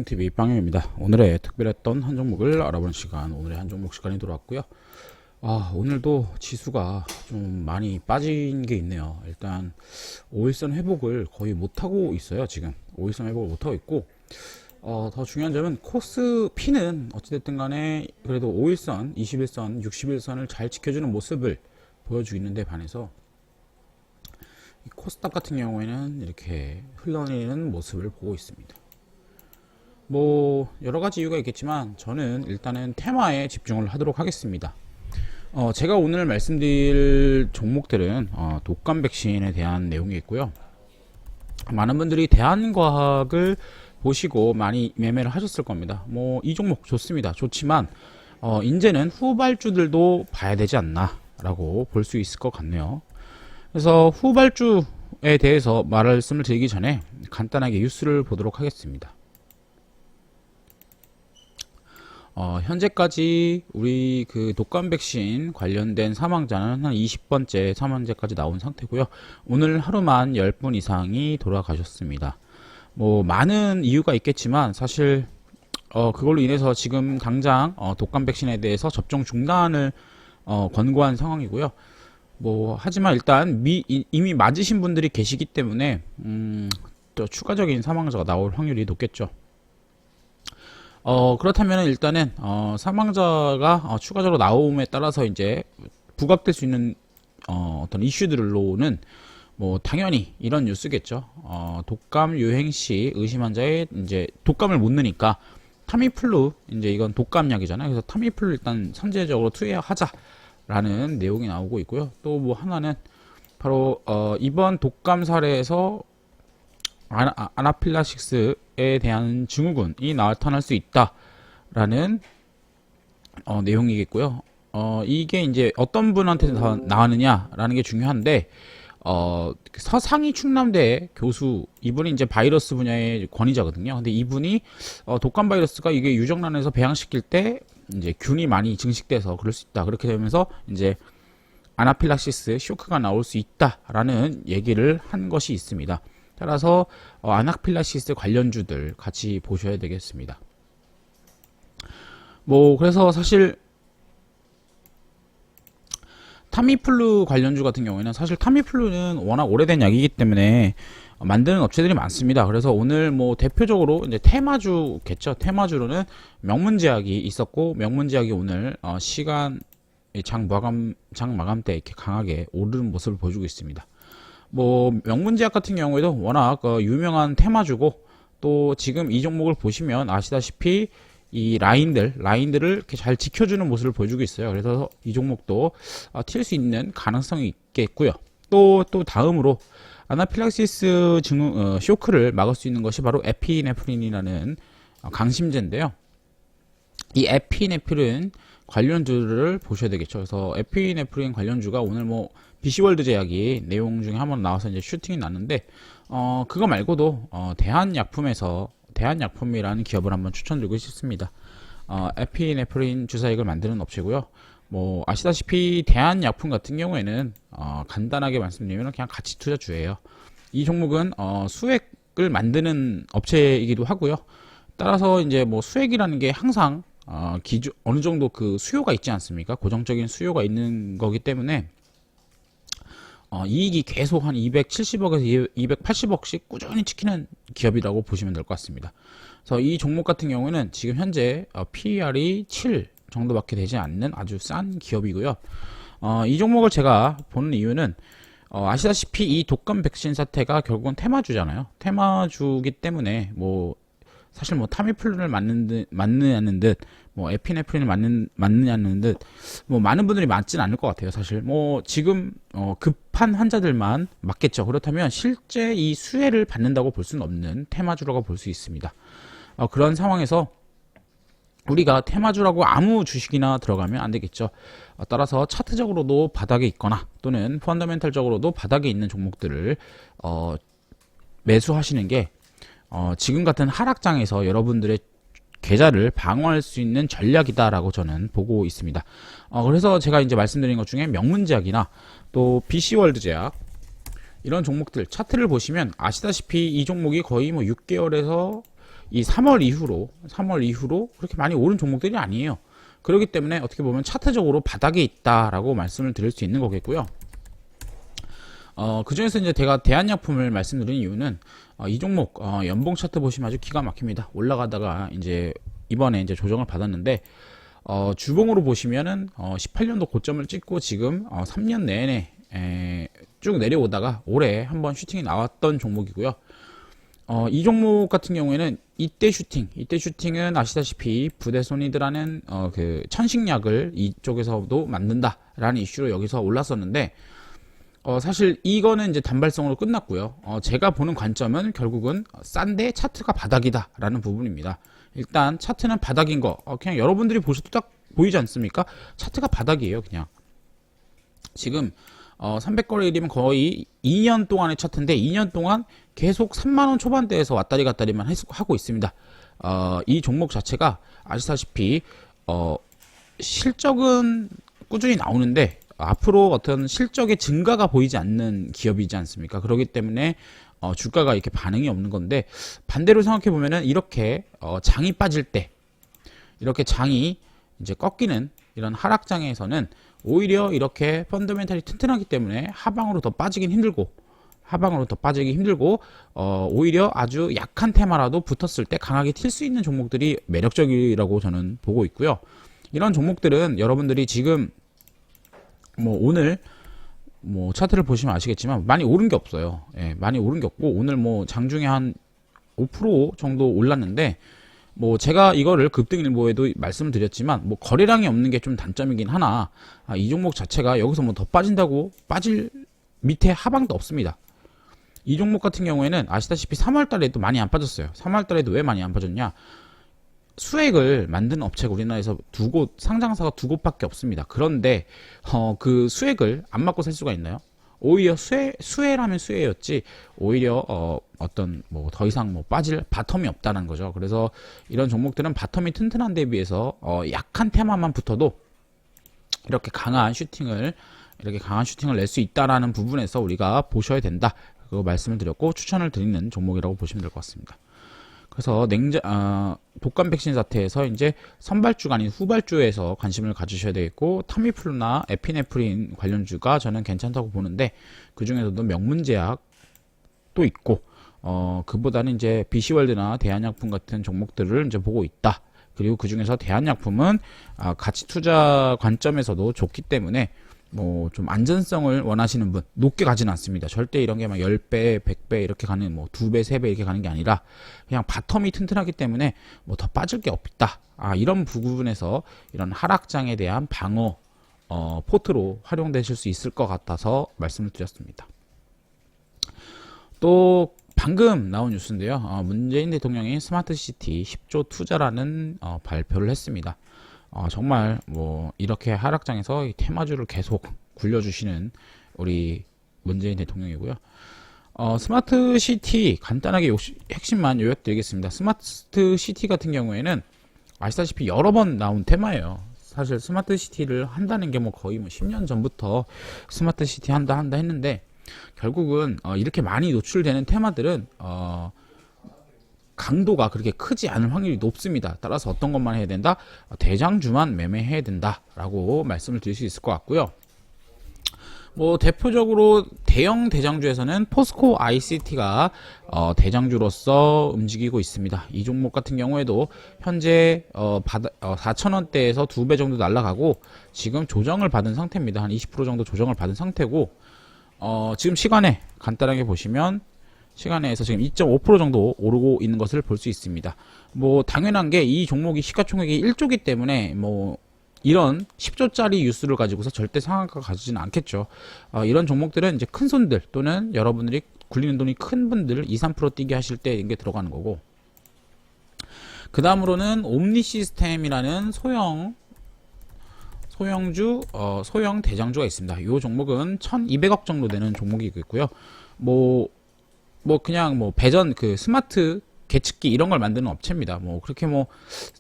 한정목TV 빵영입니다. 오늘의 특별했던 한 종목을 알아보는 시간, 오늘의 한 종목 시간이 돌아왔고요. 오늘도 지수가 좀 많이 빠진 게 있네요. 일단 5일선 회복을 거의 못하고 있어요. 지금 5일선 회복을 못하고 있고, 더 중요한 점은 코스피는 어찌됐든 간에 그래도 5일선, 21선, 60일선을 잘 지켜주는 모습을 보여주고 있는데 반해서 코스닥 같은 경우에는 이렇게 흘러내리는 모습을 보고 있습니다. 뭐 여러가지 이유가 있겠지만 저는 일단은 테마에 집중을 하도록 하겠습니다. 제가 오늘 말씀드릴 종목들은 독감 백신에 대한 내용이 있고요. 많은 분들이 대한과학을 보시고 많이 매매를 하셨을 겁니다. 뭐 이 종목 좋습니다. 좋지만 이제는 후발주들도 봐야 되지 않나 라고 볼 수 있을 것 같네요. 그래서 후발주에 대해서 말씀을 드리기 전에 간단하게 뉴스를 보도록 하겠습니다. 현재까지 우리 그 독감 백신 관련된 사망자는 한 20번째 사망자까지 나온 상태고요. 오늘 하루만 10분 이상이 돌아가셨습니다. 뭐 많은 이유가 있겠지만 사실 그걸로 인해서 지금 당장 독감 백신에 대해서 접종 중단을 권고한 상황이고요. 뭐 하지만 일단 이미 맞으신 분들이 계시기 때문에 또 추가적인 사망자가 나올 확률이 높겠죠. 그렇다면 일단은 사망자가 추가적으로 나옴에 따라서 이제 부각될 수 있는 어떤 이슈들로는 뭐 당연히 이런 뉴스겠죠. 독감 유행 시 의심 환자의 이제 독감을 못 느니까 타미플루, 이제 이건 독감약이잖아요. 그래서 타미플루 일단 선제적으로 투여하자라는 내용이 나오고 있고요. 또 뭐 하나는 바로 이번 독감 사례에서 아나필락시스에 대한 증후군이 나타날 수 있다라는 내용이겠고요. 이게 이제 어떤 분한테 나왔느냐라는 게 중요한데, 서상희 충남대 교수, 이분이 이제 바이러스 분야의 권위자거든요. 근데 이분이 독감 바이러스가 이게 유정란에서 배양시킬 때 이제 균이 많이 증식돼서 그럴 수 있다. 그렇게 되면서 이제 아나필락시스 쇼크가 나올 수 있다라는 얘기를 한 것이 있습니다. 따라서 아나필락시스 관련주들 같이 보셔야 되겠습니다. 뭐 그래서 사실 타미플루 관련주 같은 경우에는 사실 타미플루는 워낙 오래된 약이기 때문에 만드는 업체들이 많습니다. 그래서 오늘 뭐 대표적으로 이제 테마주겠죠. 테마주로는 명문제약이 있었고, 명문제약이 오늘 장 마감 때 이렇게 강하게 오르는 모습을 보여주고 있습니다. 뭐 명문제약 같은 경우에도 워낙 유명한 테마주고, 또 지금 이 종목을 보시면 아시다시피 이 라인들을 이렇게 잘 지켜주는 모습을 보여주고 있어요. 그래서 이 종목도 튈 수 있는 가능성이 있겠고요. 또 다음으로 아나필락시스 쇼크를 막을 수 있는 것이 바로 에피네프린이라는 강심제인데요. 이 에피네프린 관련주를 보셔야 되겠죠. 그래서 에피네프린 관련주가 오늘 뭐 BC월드 제약이 내용 중에 한번 나와서 이제 슈팅이 났는데, 그거 말고도 대한약품이라는 기업을 한번 추천드리고 싶습니다. 에피네프린 주사액을 만드는 업체고요. 뭐 아시다시피 대한약품 같은 경우에는 간단하게 말씀드리면 그냥 가치 투자주예요. 이 종목은 수액을 만드는 업체이기도 하고요. 따라서 이제 뭐 수액이라는 게 항상 어느 정도 그 수요가 있지 않습니까? 고정적인 수요가 있는 거기 때문에 이익이 계속 한 270억에서 280억씩 꾸준히 찍히는 기업이라고 보시면 될 것 같습니다. 그래서 이 종목 같은 경우는 지금 현재 PER이 7 정도밖에 되지 않는 아주 싼 기업이고요. 이 종목을 제가 보는 이유는 아시다시피 이 독감 백신 사태가 결국은 테마주잖아요. 테마주기 때문에 뭐 사실 뭐 타미플루를 맞느냐는 듯, 뭐 에피네프린을 맞느냐는 듯, 뭐 많은 분들이 맞진 않을 것 같아요. 사실 뭐 지금 급한 환자들만 맞겠죠. 그렇다면 실제 이 수혜를 받는다고 볼 수는 없는 테마주라고 볼 수 있습니다. 그런 상황에서 우리가 테마주라고 아무 주식이나 들어가면 안 되겠죠. 따라서 차트적으로도 바닥에 있거나 또는 펀더멘탈적으로도 바닥에 있는 종목들을 매수하시는 게 지금 같은 하락장에서 여러분들의 계좌를 방어할 수 있는 전략이다라고 저는 보고 있습니다. 그래서 제가 이제 말씀드린 것 중에 명문제약이나 또 BC월드 제약, 이런 종목들 차트를 보시면 아시다시피 이 종목이 거의 뭐 6개월에서 이 3월 이후로 그렇게 많이 오른 종목들이 아니에요. 그렇기 때문에 어떻게 보면 차트적으로 바닥에 있다라고 말씀을 드릴 수 있는 거겠고요. 그 중에서 이제 제가 대한약품을 말씀드린 이유는 이 종목 연봉 차트 보시면 아주 기가 막힙니다. 올라가다가 이제 이번에 이제 조정을 받았는데 주봉으로 보시면은 18년도 고점을 찍고 지금 3년 내내 쭉 내려오다가 올해 한번 슈팅이 나왔던 종목이고요. 이 종목 같은 경우에는 이때 슈팅은 아시다시피 부대손이드라는 그 천식약을 이쪽에서도 만든다라는 이슈로 여기서 올랐었는데 사실 이거는 이제 단발성으로 끝났고요. 제가 보는 관점은 결국은 싼데 차트가 바닥이다라는 부분입니다. 일단 차트는 바닥인 거 그냥 여러분들이 보셔도 딱 보이지 않습니까? 차트가 바닥이에요. 그냥 지금 300거래일이면 거의 2년 동안의 차트인데 2년 동안 계속 3만원 초반대에서 왔다리 갔다리만 하고 있습니다. 이 종목 자체가 아시다시피 실적은 꾸준히 나오는데 앞으로 어떤 실적의 증가가 보이지 않는 기업이지 않습니까? 그렇기 때문에 주가가 이렇게 반응이 없는 건데, 반대로 생각해 보면은 이렇게 장이 빠질 때, 이렇게 장이 이제 꺾이는 이런 하락장에서는 오히려 이렇게 펀더멘탈이 튼튼하기 때문에 하방으로 더 빠지기 힘들고 오히려 아주 약한 테마라도 붙었을 때 강하게 튈 수 있는 종목들이 매력적이라고 저는 보고 있고요. 이런 종목들은 여러분들이 지금 오늘 차트를 보시면 아시겠지만 많이 오른 게 없어요. 예, 많이 오른 게 없고 오늘 장중에 한 5% 정도 올랐는데 제가 이거를 급등일보에도 말씀을 드렸지만 거래량이 없는 게 좀 단점이긴 하나 이 종목 자체가 여기서 더 빠진다고 빠질 밑에 하방도 없습니다. 이 종목 같은 경우에는 아시다시피 3월달에도 많이 안 빠졌어요. 3월달에도 왜 많이 안 빠졌냐? 수액을 만드는 업체가 우리나라에서 상장사가 두 곳밖에 없습니다. 그런데 그 수액을 안 맞고 살 수가 있나요? 오히려 수혜라면 수혜였지 오히려 어떤 더 이상 빠질 바텀이 없다는 거죠. 그래서 이런 종목들은 바텀이 튼튼한 데 비해서 약한 테마만 붙어도 이렇게 강한 슈팅을 낼 수 있다라는 부분에서 우리가 보셔야 된다. 그거 말씀을 드렸고 추천을 드리는 종목이라고 보시면 될 것 같습니다. 그래서 독감 백신 사태에서 이제 선발주가 아닌 후발주에서 관심을 가지셔야 되겠고, 타미플루나 에피네프린 관련주가 저는 괜찮다고 보는데 그 중에서도 명문제약도 있고 그보다는 이제 BC월드나 대한약품 같은 종목들을 이제 보고 있다. 그리고 그 중에서 대한약품은 가치 투자 관점에서도 좋기 때문에 좀 안전성을 원하시는 분 높게 가지는 않습니다. 절대 이런 게 막 10배, 100배 이렇게 가는 2배, 3배 이렇게 가는 게 아니라 그냥 바텀이 튼튼하기 때문에 더 빠질 게 없다. 이런 부분에서 이런 하락장에 대한 방어 포트로 활용되실 수 있을 것 같아서 말씀을 드렸습니다. 또 방금 나온 뉴스인데요. 문재인 대통령이 스마트시티 10조 투자라는 발표를 했습니다. 정말 이렇게 하락장에서 이 테마주를 계속 굴려주시는 우리 문재인 대통령이고요. 스마트시티 간단하게 핵심만 요약드리겠습니다. 스마트시티 같은 경우에는 아시다시피 여러 번 나온 테마예요. 사실 스마트시티를 한다는 게 거의 10년 전부터 스마트시티 한다 했는데 결국은 이렇게 많이 노출되는 테마들은 강도가 그렇게 크지 않을 확률이 높습니다. 따라서 어떤 것만 해야 된다? 대장주만 매매해야 된다라고 말씀을 드릴 수 있을 것 같고요. 대표적으로 대형 대장주에서는 포스코 ICT가 대장주로서 움직이고 있습니다. 이 종목 같은 경우에도 현재 4,000원대에서 2배 정도 날아가고 지금 조정을 받은 상태입니다. 한 20% 정도 조정을 받은 상태고 지금 시간에 간단하게 보시면 시간에서 지금 2.5% 정도 오르고 있는 것을 볼 수 있습니다. 당연한 게 이 종목이 시가총액이 1조기 때문에 이런 10조짜리 뉴스를 가지고서 절대 상한가 가지지는 않겠죠. 이런 종목들은 이제 큰 손들 또는 여러분들이 굴리는 돈이 큰 분들 2~3% 뛰게 하실 때 이게 들어가는 거고, 그 다음으로는 옴니 시스템이라는 소형 대장주가 있습니다. 이 종목은 1200억 정도 되는 종목이고요. 그냥 배전 스마트 계측기 이런 걸 만드는 업체입니다. 그렇게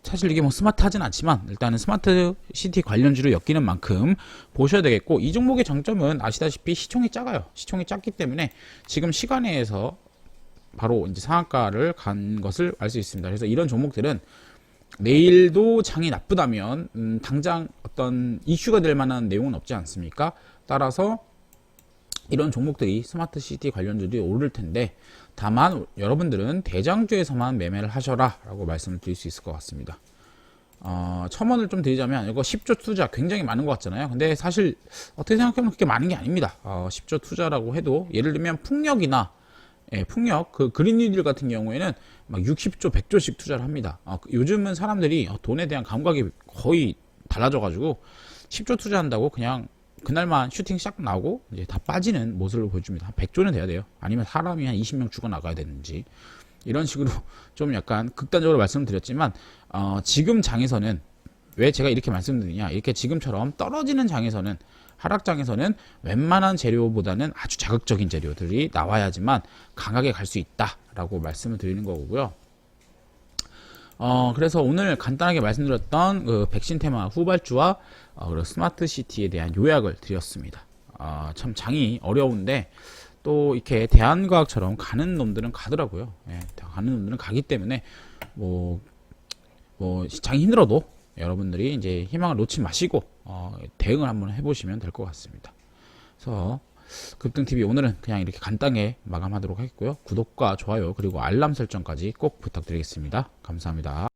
사실 이게 스마트하진 않지만 일단은 스마트 시티 관련주로 엮이는 만큼 보셔야 되겠고, 이 종목의 장점은 아시다시피 시총이 작아요. 시총이 작기 때문에 지금 시간에서 바로 이제 상한가를 간 것을 알 수 있습니다. 그래서 이런 종목들은 내일도 장이 나쁘다면 당장 어떤 이슈가 될 만한 내용은 없지 않습니까? 따라서 이런 종목들이 스마트 시티 관련주들이 오를 텐데, 다만 여러분들은 대장주에서만 매매를 하셔라 라고 말씀을 드릴 수 있을 것 같습니다. 첨언을 좀 드리자면, 이거 10조 투자 굉장히 많은 것 같잖아요. 근데 사실 어떻게 생각하면 그렇게 많은 게 아닙니다. 10조 투자라고 해도 예를 들면 풍력이나, 풍력, 그 그린뉴딜 같은 경우에는 막 60조, 100조씩 투자를 합니다. 요즘은 사람들이 돈에 대한 감각이 거의 달라져가지고 10조 투자한다고 그냥 그날만 슈팅 시작 나오고 이제 다 빠지는 모습을 보여줍니다. 한 100조는 돼야 돼요. 아니면 사람이 한 20명 죽어 나가야 되는지, 이런 식으로 좀 약간 극단적으로 말씀드렸지만, 지금 장에서는 왜 제가 이렇게 말씀드리냐, 이렇게 지금처럼 떨어지는 장에서는, 하락장에서는 웬만한 재료보다는 아주 자극적인 재료들이 나와야지만 강하게 갈 수 있다라고 말씀을 드리는 거고요. 그래서 오늘 간단하게 말씀드렸던 그 백신 테마 후발주와 그리고 스마트 시티에 대한 요약을 드렸습니다. 참 장이 어려운데 또 이렇게 대한과학처럼 가는 놈들은 가더라고요. 예, 가는 놈들은 가기 때문에 뭐 장이 힘들어도 여러분들이 이제 희망을 놓지 마시고 대응을 한번 해보시면 될 것 같습니다. 그래서 급등TV 오늘은 그냥 이렇게 간단하게 마감하도록 하겠고요. 구독과 좋아요 그리고 알람 설정까지 꼭 부탁드리겠습니다. 감사합니다.